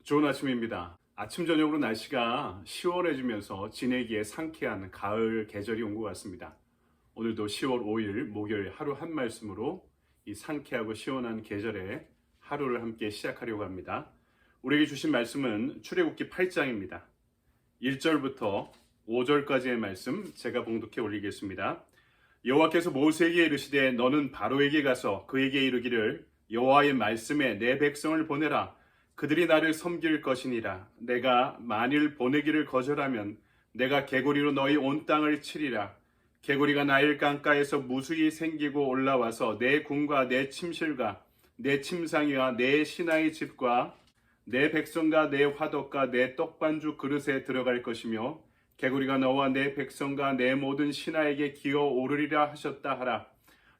좋은 아침입니다. 아침 저녁으로 날씨가 시원해지면서 지내기에 상쾌한 가을 계절이 온 것 같습니다. 오늘도 10월 5일 목요일 하루 한 말씀으로 이 상쾌하고 시원한 계절에 하루를 함께 시작하려고 합니다. 우리에게 주신 말씀은 출애굽기 8장입니다. 1절부터 5절까지의 말씀 제가 봉독해 올리겠습니다. 여호와께서 모세에게 이르시되 너는 바로에게 가서 그에게 이르기를 여호와의 말씀에 내 백성을 보내라. 그들이 나를 섬길 것이니라. 내가 만일 보내기를 거절하면 내가 개구리로 너희 온 땅을 치리라. 개구리가 나일 강가에서 무수히 생기고 올라와서 내 궁과 내 침실과 내 침상이와 내 신하의 집과 내 백성과 내 화덕과 내 떡반주 그릇에 들어갈 것이며 개구리가 너와 내 백성과 내 모든 신하에게 기어 오르리라 하셨다 하라.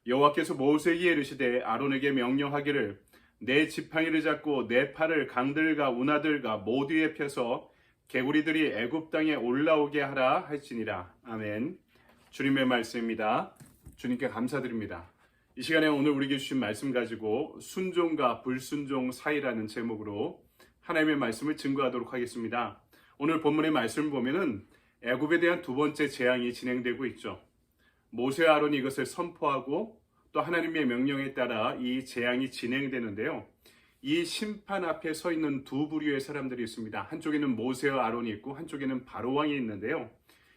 여호와께서 모세에게 이르시되 아론에게 명령하기를 내 지팡이를 잡고 내 팔을 강들과 운하들과 모두에 펴서 개구리들이 애굽 땅에 올라오게 하라 할지니라. 아멘. 주님의 말씀입니다. 주님께 감사드립니다. 이 시간에 오늘 우리에게 주신 말씀 가지고 순종과 불순종 사이라는 제목으로 하나님의 말씀을 증거하도록 하겠습니다. 오늘 본문의 말씀을 보면은 애굽에 대한 두 번째 재앙이 진행되고 있죠. 모세와 아론이 이것을 선포하고 또 하나님의 명령에 따라 이 재앙이 진행되는데요. 이 심판 앞에 서 있는 두 부류의 사람들이 있습니다. 한쪽에는 모세와 아론이 있고 한쪽에는 바로왕이 있는데요.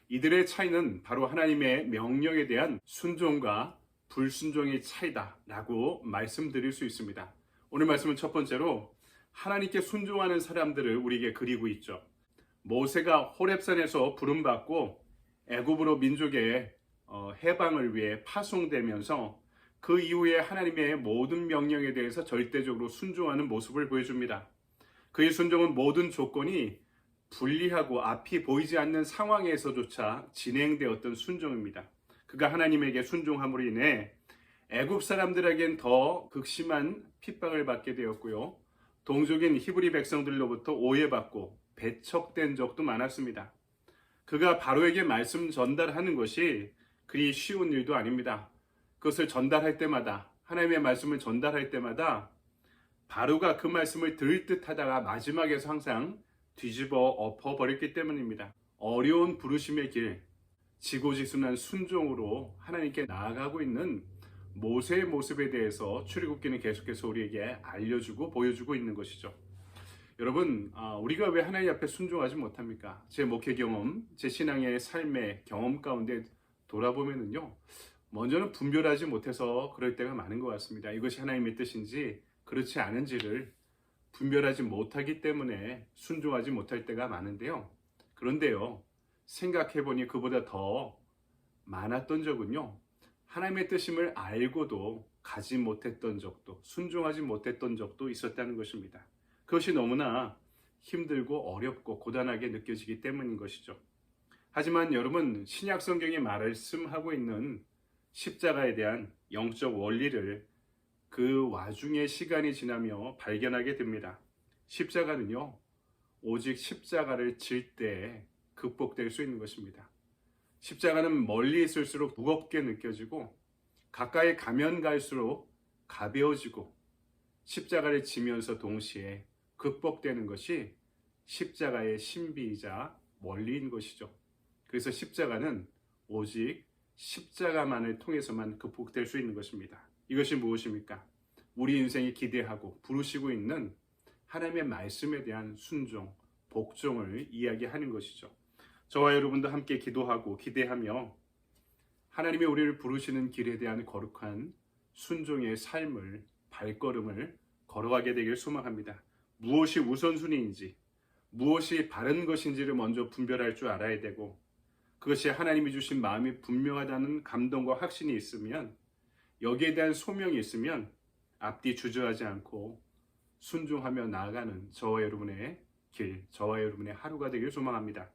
이들의 차이는 바로 하나님의 명령에 대한 순종과 불순종의 차이다라고 말씀드릴 수 있습니다. 오늘 말씀은 첫 번째로 하나님께 순종하는 사람들을 우리에게 그리고 있죠. 모세가 호렙산에서 부름받고 애굽으로 민족의 해방을 위해 파송되면서 그 이후에 하나님의 모든 명령에 대해서 절대적으로 순종하는 모습을 보여줍니다. 그의 순종은 모든 조건이 불리하고 앞이 보이지 않는 상황에서조차 진행되었던 순종입니다. 그가 하나님에게 순종함으로 인해 애굽 사람들에겐 더 극심한 핍박을 받게 되었고요. 동족인 히브리 백성들로부터 오해받고 배척된 적도 많았습니다. 그가 바로에게 말씀 전달하는 것이 그리 쉬운 일도 아닙니다. 그것을 전달할 때마다 하나님의 말씀을 전달할 때마다 바로가 그 말씀을 들을 듯 하다가 마지막에서 항상 뒤집어 엎어버렸기 때문입니다. 어려운 부르심의 길, 지고지순한 순종으로 하나님께 나아가고 있는 모세의 모습에 대해서 출애굽기는 계속해서 우리에게 알려주고 보여주고 있는 것이죠. 여러분, 우리가 왜 하나님 앞에 순종하지 못합니까? 제 목회 경험, 제 신앙의 삶의 경험 가운데 돌아보면은요, 먼저는 분별하지 못해서 그럴 때가 많은 것 같습니다. 이것이 하나님의 뜻인지 그렇지 않은지를 분별하지 못하기 때문에 순종하지 못할 때가 많은데요. 그런데요, 생각해보니 그보다 더 많았던 적은요, 하나님의 뜻임을 알고도 가지 못했던 적도, 순종하지 못했던 적도 있었다는 것입니다. 그것이 너무나 힘들고 어렵고 고단하게 느껴지기 때문인 것이죠. 하지만 여러분, 신약 성경이 말씀하고 있는 십자가에 대한 영적 원리를 그 와중에 시간이 지나며 발견하게 됩니다. 십자가는요, 오직 십자가를 질 때 극복될 수 있는 것입니다. 십자가는 멀리 있을수록 무겁게 느껴지고 가까이 가면 갈수록 가벼워지고 십자가를 지면서 동시에 극복되는 것이 십자가의 신비이자 원리인 것이죠. 그래서 십자가는 오직 십자가만을 통해서만 극복될 수 있는 것입니다. 이것이 무엇입니까? 우리 인생이 기대하고 부르시고 있는 하나님의 말씀에 대한 순종, 복종을 이야기하는 것이죠. 저와 여러분도 함께 기도하고 기대하며 하나님이 우리를 부르시는 길에 대한 거룩한 순종의 삶을, 발걸음을 걸어가게 되길 소망합니다. 무엇이 우선순위인지, 무엇이 바른 것인지를 먼저 분별할 줄 알아야 되고, 그것이 하나님이 주신 마음이 분명하다는 감동과 확신이 있으면, 여기에 대한 소명이 있으면 앞뒤 주저하지 않고 순종하며 나아가는 저와 여러분의 길, 저와 여러분의 하루가 되길 소망합니다.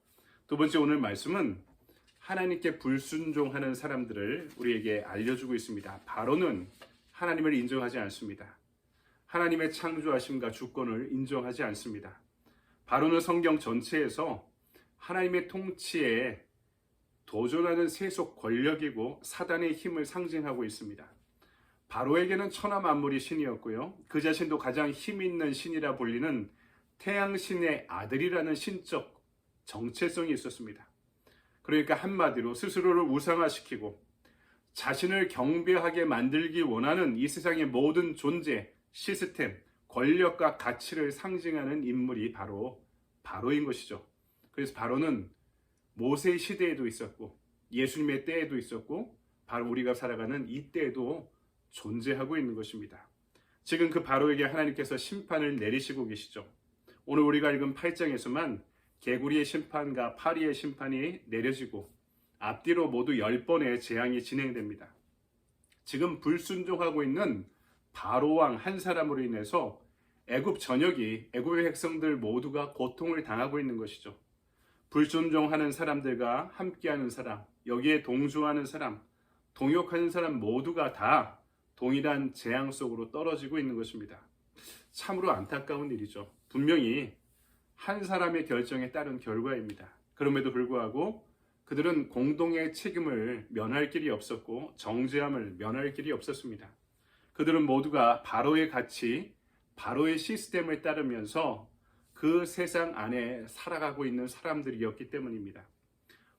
두 번째, 오늘 말씀은 하나님께 불순종하는 사람들을 우리에게 알려주고 있습니다. 바로는 하나님을 인정하지 않습니다. 하나님의 창조하심과 주권을 인정하지 않습니다. 바로는 성경 전체에서 하나님의 통치에 도전하는 세속 권력이고 사단의 힘을 상징하고 있습니다. 바로에게는 천하 만물이 신이었고요. 그 자신도 가장 힘 있는 신이라 불리는 태양신의 아들이라는 신적 정체성이 있었습니다. 그러니까 한마디로 스스로를 우상화시키고 자신을 경배하게 만들기 원하는 이 세상의 모든 존재, 시스템, 권력과 가치를 상징하는 인물이 바로 바로인 것이죠. 그래서 바로는 모세 시대에도 있었고 예수님의 때에도 있었고 바로 우리가 살아가는 이 때에도 존재하고 있는 것입니다. 지금 그 바로에게 하나님께서 심판을 내리시고 계시죠. 오늘 우리가 읽은 8장에서만 개구리의 심판과 파리의 심판이 내려지고 앞뒤로 모두 10번의 재앙이 진행됩니다. 지금 불순종하고 있는 바로 왕 한 사람으로 인해서 애굽 전역이 애굽의 백성들 모두가 고통을 당하고 있는 것이죠. 불순종하는 사람들과 함께하는 사람, 여기에 동조하는 사람, 동역하는 사람 모두가 다 동일한 재앙 속으로 떨어지고 있는 것입니다. 참으로 안타까운 일이죠. 분명히 한 사람의 결정에 따른 결과입니다. 그럼에도 불구하고 그들은 공동의 책임을 면할 길이 없었고 정죄함을 면할 길이 없었습니다. 그들은 모두가 바로의 가치, 바로의 시스템을 따르면서 그 세상 안에 살아가고 있는 사람들이었기 때문입니다.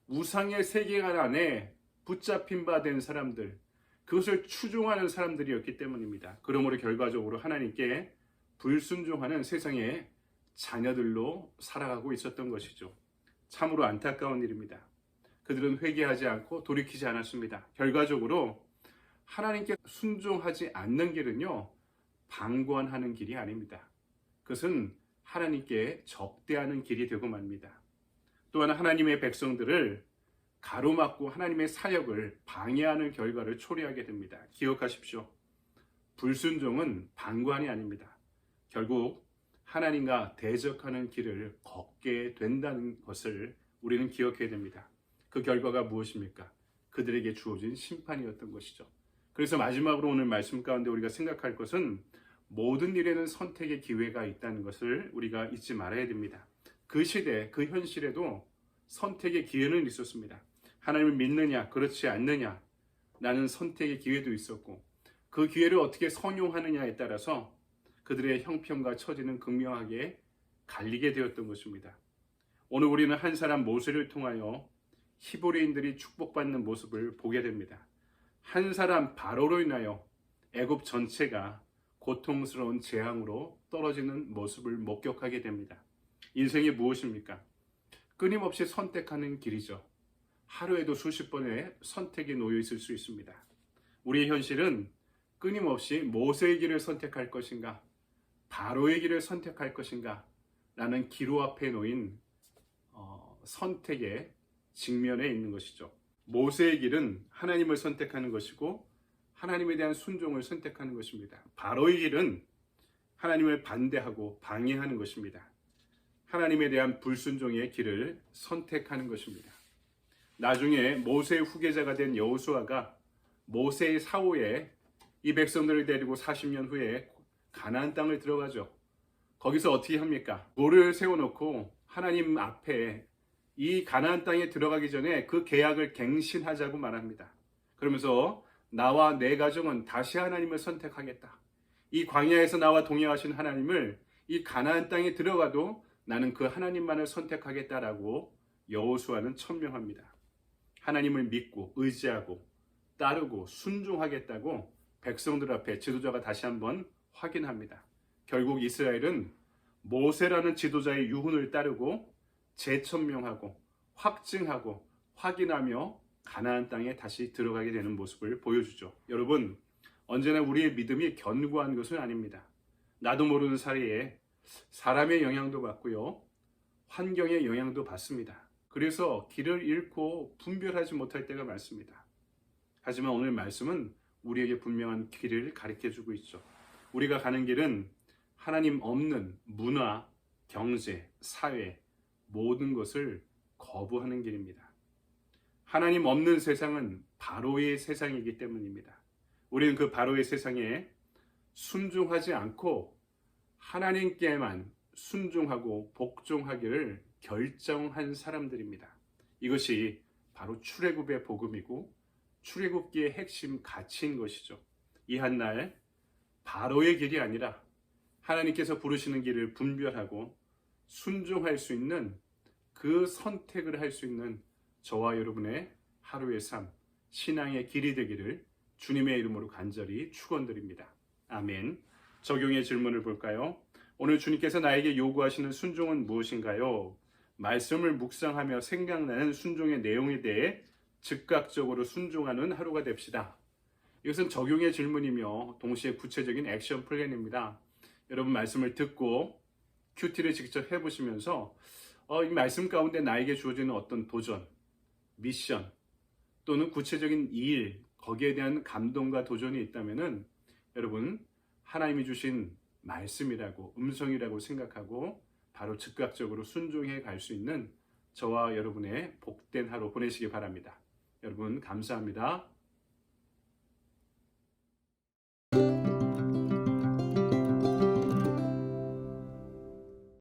우상의 세계관 안에 붙잡힌 바 된 사람들, 그것을 추종하는 사람들이었기 때문입니다. 그러므로 결과적으로 하나님께 불순종하는 세상의 자녀들로 살아가고 있었던 것이죠. 참으로 안타까운 일입니다. 그들은 회개하지 않고 돌이키지 않았습니다. 결과적으로 하나님께 순종하지 않는 길은요, 방관하는 길이 아닙니다. 그것은 하나님께 적대하는 길이 되고 맙니다. 또한 하나님의 백성들을 가로막고 하나님의 사역을 방해하는 결과를 초래하게 됩니다. 기억하십시오. 불순종은 방관이 아닙니다. 결국 하나님과 대적하는 길을 걷게 된다는 것을 우리는 기억해야 됩니다. 그 결과가 무엇입니까? 그들에게 주어진 심판이었던 것이죠. 그래서 마지막으로 오늘 말씀 가운데 우리가 생각할 것은 모든 일에는 선택의 기회가 있다는 것을 우리가 잊지 말아야 됩니다. 그 시대, 그 현실에도 선택의 기회는 있었습니다. 하나님을 믿느냐, 그렇지 않느냐, 라는 선택의 기회도 있었고 그 기회를 어떻게 선용하느냐에 따라서 그들의 형편과 처지는 극명하게 갈리게 되었던 것입니다. 오늘 우리는 한 사람 모세를 통하여 히브리인들이 축복받는 모습을 보게 됩니다. 한 사람 바로로 인하여 애굽 전체가 고통스러운 재앙으로 떨어지는 모습을 목격하게 됩니다. 인생이 무엇입니까? 끊임없이 선택하는 길이죠. 하루에도 수십 번의 선택이 놓여 있을 수 있습니다. 우리의 현실은 끊임없이 모세의 길을 선택할 것인가, 바로의 길을 선택할 것인가 라는 기로 앞에 놓인 선택의 직면에 있는 것이죠. 모세의 길은 하나님을 선택하는 것이고 하나님에 대한 순종을 선택하는 것입니다. 바로의 길은 하나님을 반대하고 방해하는 것입니다. 하나님에 대한 불순종의 길을 선택하는 것입니다. 나중에 모세의 후계자가 된 여호수아가 모세의 사후에 이 백성들을 데리고 40년 후에 가나안 땅을 들어가죠. 거기서 어떻게 합니까? 돌을 세워놓고 하나님 앞에 이 가나안 땅에 들어가기 전에 그 계약을 갱신하자고 말합니다. 그러면서 나와 내 가정은 다시 하나님을 선택하겠다. 이 광야에서 나와 동행하신 하나님을 이 가나안 땅에 들어가도 나는 그 하나님만을 선택하겠다라고 여호수아는 천명합니다. 하나님을 믿고 의지하고 따르고 순종하겠다고 백성들 앞에 지도자가 다시 한번 확인합니다. 결국 이스라엘은 모세라는 지도자의 유훈을 따르고 재천명하고 확증하고 확인하며 가나안 땅에 다시 들어가게 되는 모습을 보여주죠. 여러분, 언제나 우리의 믿음이 견고한 것은 아닙니다. 나도 모르는 사이에 사람의 영향도 받고요, 환경의 영향도 받습니다. 그래서 길을 잃고 분별하지 못할 때가 많습니다. 하지만 오늘 말씀은 우리에게 분명한 길을 가르쳐주고 있죠. 우리가 가는 길은 하나님 없는 문화, 경제, 사회, 모든 것을 거부하는 길입니다. 하나님 없는 세상은 바로의 세상이기 때문입니다. 우리는 그 바로의 세상에 순종하지 않고 하나님께만 순종하고 복종하기를 결정한 사람들입니다. 이것이 바로 출애굽의 복음이고 출애굽기의 핵심 가치인 것이죠. 이 한날 바로의 길이 아니라 하나님께서 부르시는 길을 분별하고 순종할 수 있는 그 선택을 할 수 있는 저와 여러분의 하루의 삶, 신앙의 길이 되기를 주님의 이름으로 간절히 축원드립니다. 아멘. 적용의 질문을 볼까요? 오늘 주님께서 나에게 요구하시는 순종은 무엇인가요? 말씀을 묵상하며 생각나는 순종의 내용에 대해 즉각적으로 순종하는 하루가 됩시다. 이것은 적용의 질문이며 동시에 구체적인 액션 플랜입니다. 여러분 말씀을 듣고 큐티를 직접 해보시면서 이 말씀 가운데 나에게 주어지는 어떤 도전, 미션 또는 구체적인 일, 거기에 대한 감동과 도전이 있다면은 여러분 하나님이 주신 말씀이라고 음성이라고 생각하고 바로 즉각적으로 순종해 갈 수 있는 저와 여러분의 복된 하루 보내시기 바랍니다. 여러분 감사합니다.